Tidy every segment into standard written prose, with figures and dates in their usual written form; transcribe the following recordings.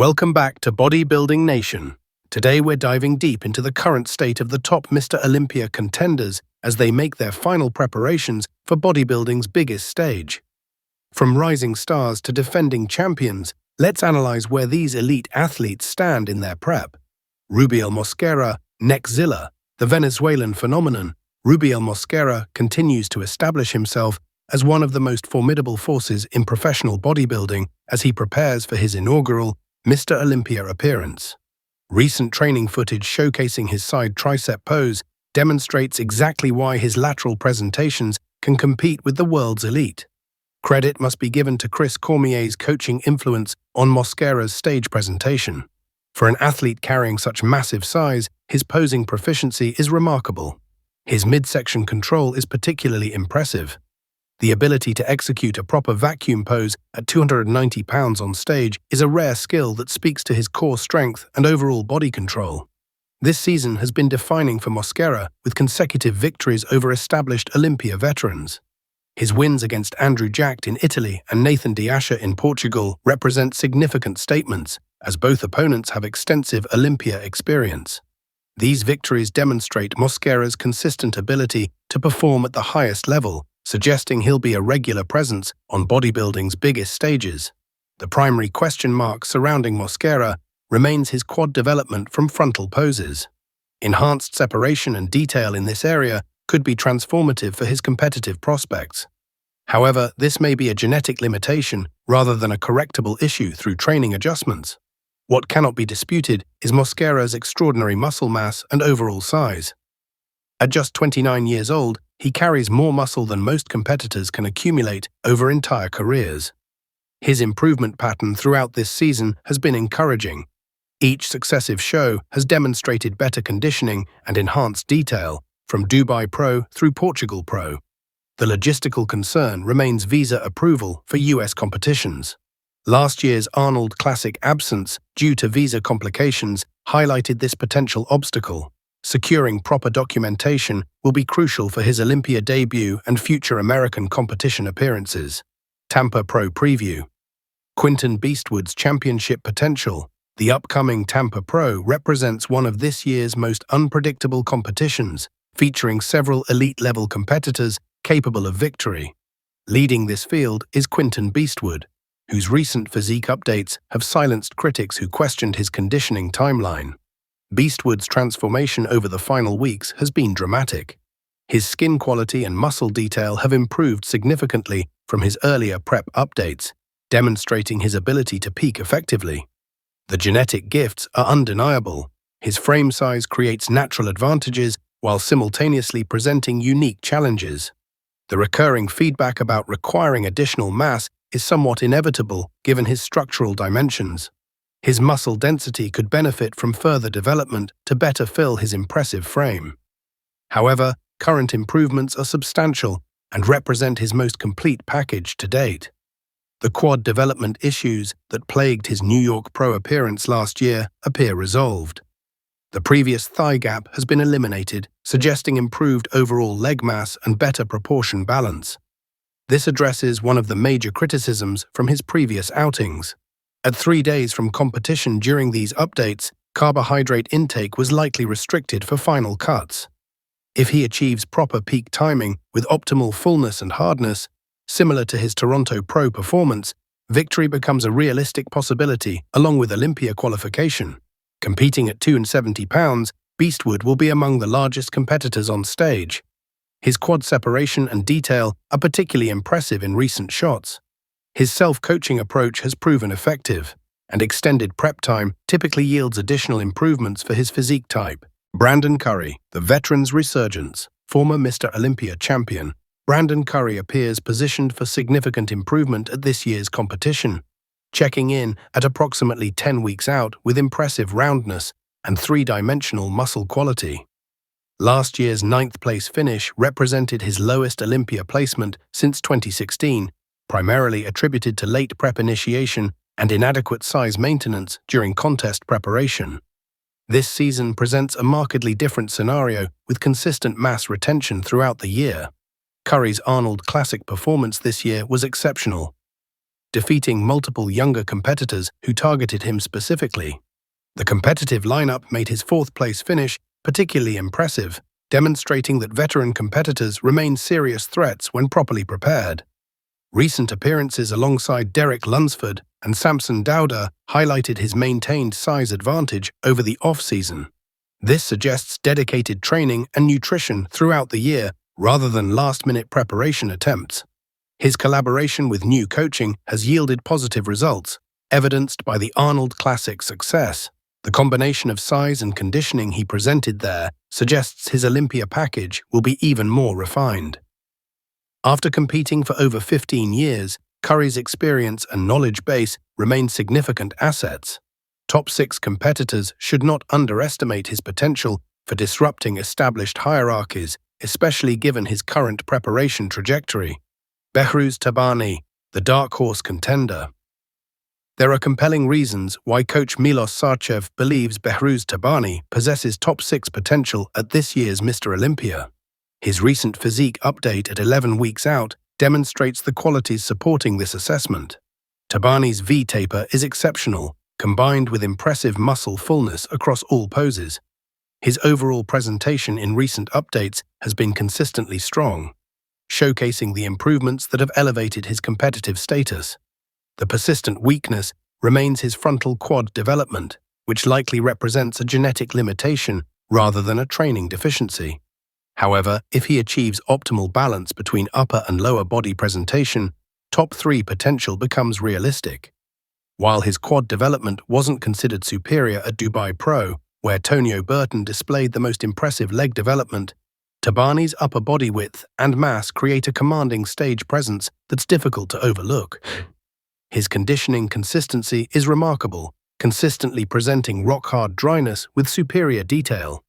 Welcome back to Bodybuilding Nation. Today we're diving deep into the current state of the top Mr. Olympia contenders as they make their final preparations for bodybuilding's biggest stage. From rising stars to defending champions, let's analyze where these elite athletes stand in their prep. Rubel Moscera, Neckzilla, the Venezuelan phenomenon. Rubel Moscera continues to establish himself as one of the most formidable forces in professional bodybuilding as he prepares for his inaugural Mr. Olympia appearance. Recent training footage showcasing his side tricep pose demonstrates exactly why his lateral presentations can compete with the world's elite. Credit must be given to Cormier's coaching influence on Mosquera's stage presentation. For an athlete carrying such massive size, his posing proficiency is remarkable. His midsection control is particularly impressive. The ability to execute a proper vacuum pose at 290 pounds on stage is a rare skill that speaks to his core strength and overall body control. This season has been defining for Mosquera with consecutive victories over established Olympia veterans. His wins against Andrew Jacked in Italy and Nathan DeAsha in Portugal represent significant statements, as both opponents have extensive Olympia experience. These victories demonstrate Mosquera's consistent ability to perform at the highest level, suggesting he'll be a regular presence on bodybuilding's biggest stages. The primary question mark surrounding Mosquera remains his quad development from frontal poses. Enhanced separation and detail in this area could be transformative for his competitive prospects. However, this may be a genetic limitation rather than a correctable issue through training adjustments. What cannot be disputed is Mosquera's extraordinary muscle mass and overall size. At just 29 years old, he carries more muscle than most competitors can accumulate over entire careers. His improvement pattern throughout this season has been encouraging. Each successive show has demonstrated better conditioning and enhanced detail, from Dubai Pro through Portugal Pro. The logistical concern remains visa approval for US competitions. Last year's Arnold Classic absence due to visa complications highlighted this potential obstacle. Securing proper documentation will be crucial for his Olympia debut and future American competition appearances. Tampa Pro Preview. Quinton Beastwood's championship potential. The upcoming Tampa Pro represents one of this year's most unpredictable competitions, featuring several elite-level competitors capable of victory. Leading this field is Quinton Beastwood, whose recent physique updates have silenced critics who questioned his conditioning timeline. Beastwood's transformation over the final weeks has been dramatic. His skin quality and muscle detail have improved significantly from his earlier prep updates, demonstrating his ability to peak effectively. The genetic gifts are undeniable. His frame size creates natural advantages while simultaneously presenting unique challenges. The recurring feedback about requiring additional mass is somewhat inevitable given his structural dimensions. His muscle density could benefit from further development to better fill his impressive frame. However, current improvements are substantial and represent his most complete package to date. The quad development issues that plagued his New York Pro appearance last year appear resolved. The previous thigh gap has been eliminated, suggesting improved overall leg mass and better proportion balance. This addresses one of the major criticisms from his previous outings. At 3 days from competition during these updates, carbohydrate intake was likely restricted for final cuts. If he achieves proper peak timing with optimal fullness and hardness, similar to his Toronto Pro performance, victory becomes a realistic possibility along with Olympia qualification. Competing at 270 pounds, Beastwood will be among the largest competitors on stage. His quad separation and detail are particularly impressive in recent shots. His self-coaching approach has proven effective, and extended prep time typically yields additional improvements for his physique type. Brandon Curry, the veteran's Resurgence, former Mr. Olympia champion. Brandon Curry appears positioned for significant improvement at this year's competition, checking in at approximately 10 weeks out with impressive roundness and three-dimensional muscle quality. Last year's 9th-place finish represented his lowest Olympia placement since 2016, primarily attributed to late prep initiation and inadequate size maintenance during contest preparation. This season presents a markedly different scenario with consistent mass retention throughout the year. Curry's Arnold Classic performance this year was exceptional. defeating multiple younger competitors who targeted him specifically. The competitive lineup made his fourth-place finish particularly impressive, demonstrating that veteran competitors remain serious threats when properly prepared. Recent appearances alongside Derek Lunsford and Samson Dauda highlighted his maintained size advantage over the off-season. This suggests dedicated training and nutrition throughout the year rather than last-minute preparation attempts. His collaboration with new coaching has yielded positive results, evidenced by the Arnold Classic success. The combination of size and conditioning he presented there suggests his Olympia package will be even more refined. After competing for over 15 years, Curry's experience and knowledge base remain significant assets. Top 6 competitors should not underestimate his potential for disrupting established hierarchies, especially given his current preparation trajectory. Behrooz Tabani, the dark horse contender. There are compelling reasons why coach Milos Sarcev believes Behrooz Tabani possesses top 6 potential at this year's Mr. Olympia. His recent physique update at 11 weeks out demonstrates the qualities supporting this assessment. Tabani's V-taper is exceptional, combined with impressive muscle fullness across all poses. His overall presentation in recent updates has been consistently strong, showcasing the improvements that have elevated his competitive status. The persistent weakness remains his frontal quad development, which likely represents a genetic limitation rather than a training deficiency. However, if he achieves optimal balance between upper and lower body presentation, top 3 potential becomes realistic. While his quad development wasn't considered superior at Dubai Pro, where Tonio Burton displayed the most impressive leg development, Tabani's upper body width and mass create a commanding stage presence that's difficult to overlook. His conditioning consistency is remarkable, consistently presenting rock-hard dryness with superior detail.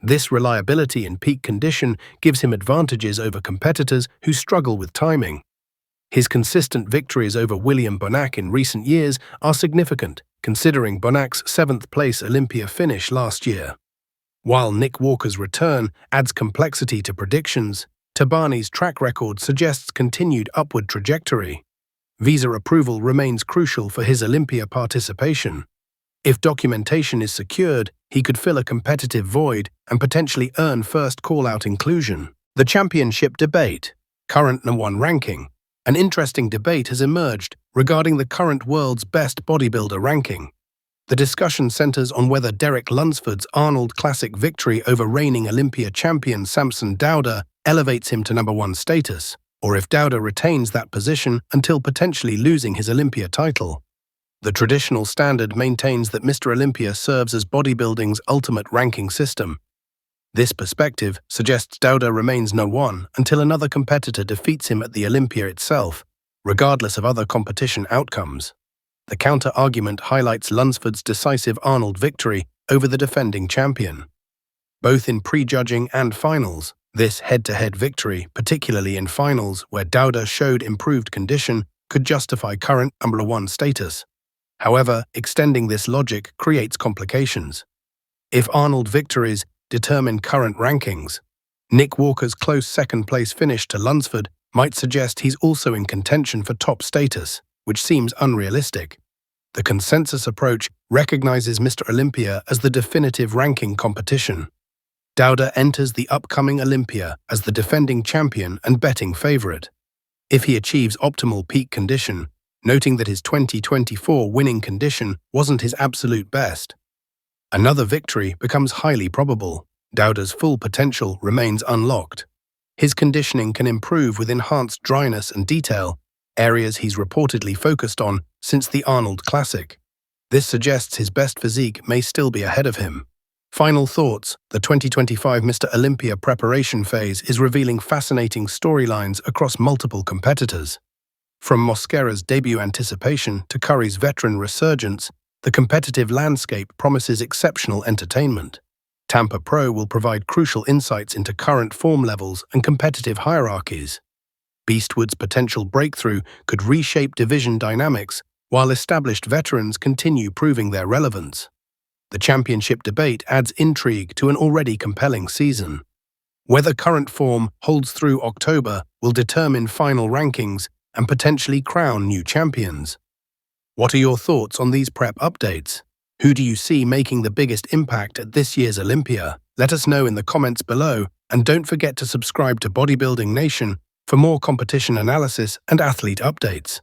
This reliability in peak condition gives him advantages over competitors who struggle with timing. His consistent victories over William Bonac in recent years are significant, considering Bonac's 7th-place Olympia finish last year. While Nick Walker's return adds complexity to predictions, Tabani's track record suggests continued upward trajectory. Visa approval remains crucial for his Olympia participation. If documentation is secured, he could fill a competitive void and potentially earn first call-out inclusion. The championship debate. Current #1 ranking. An interesting debate has emerged regarding the current world's best bodybuilder ranking. The discussion centers on whether Derek Lunsford's Arnold Classic victory over reigning Olympia champion Samson Dauda elevates him to #1 status, or if Dauda retains that position until potentially losing his Olympia title. The traditional standard maintains that Mr. Olympia serves as bodybuilding's ultimate ranking system. This perspective suggests Dauda remains #1 until another competitor defeats him at the Olympia itself, regardless of other competition outcomes. The counter-argument highlights Lunsford's decisive Arnold victory over the defending champion. Both in prejudging and finals, this head-to-head victory, particularly in finals where Dauda showed improved condition, could justify current #1 status. However, extending this logic creates complications. If Arnold victories determine current rankings, Nick Walker's close second-place finish to Lunsford might suggest he's also in contention for top status, which seems unrealistic. The consensus approach recognizes Mr. Olympia as the definitive ranking competition. Dauda enters the upcoming Olympia as the defending champion and betting favorite. If he achieves optimal peak condition, noting that his 2024 winning condition wasn't his absolute best, another victory becomes highly probable. Dauda's full potential remains unlocked. His conditioning can improve with enhanced dryness and detail, areas he's reportedly focused on since the Arnold Classic. This suggests his best physique may still be ahead of him. Final thoughts. The 2025 Mr. Olympia preparation phase is revealing fascinating storylines across multiple competitors. From Mosquera's debut anticipation to Curry's veteran resurgence, the competitive landscape promises exceptional entertainment. Tampa Pro will provide crucial insights into current form levels and competitive hierarchies. Beastwood's potential breakthrough could reshape division dynamics, while established veterans continue proving their relevance. The championship debate adds intrigue to an already compelling season. Whether current form holds through October will determine final rankings and potentially crown new champions. What are your thoughts on these prep updates? Who do you see making the biggest impact at this year's Olympia? Let us know in the comments below, and don't forget to subscribe to Bodybuilding Nation for more competition analysis and athlete updates.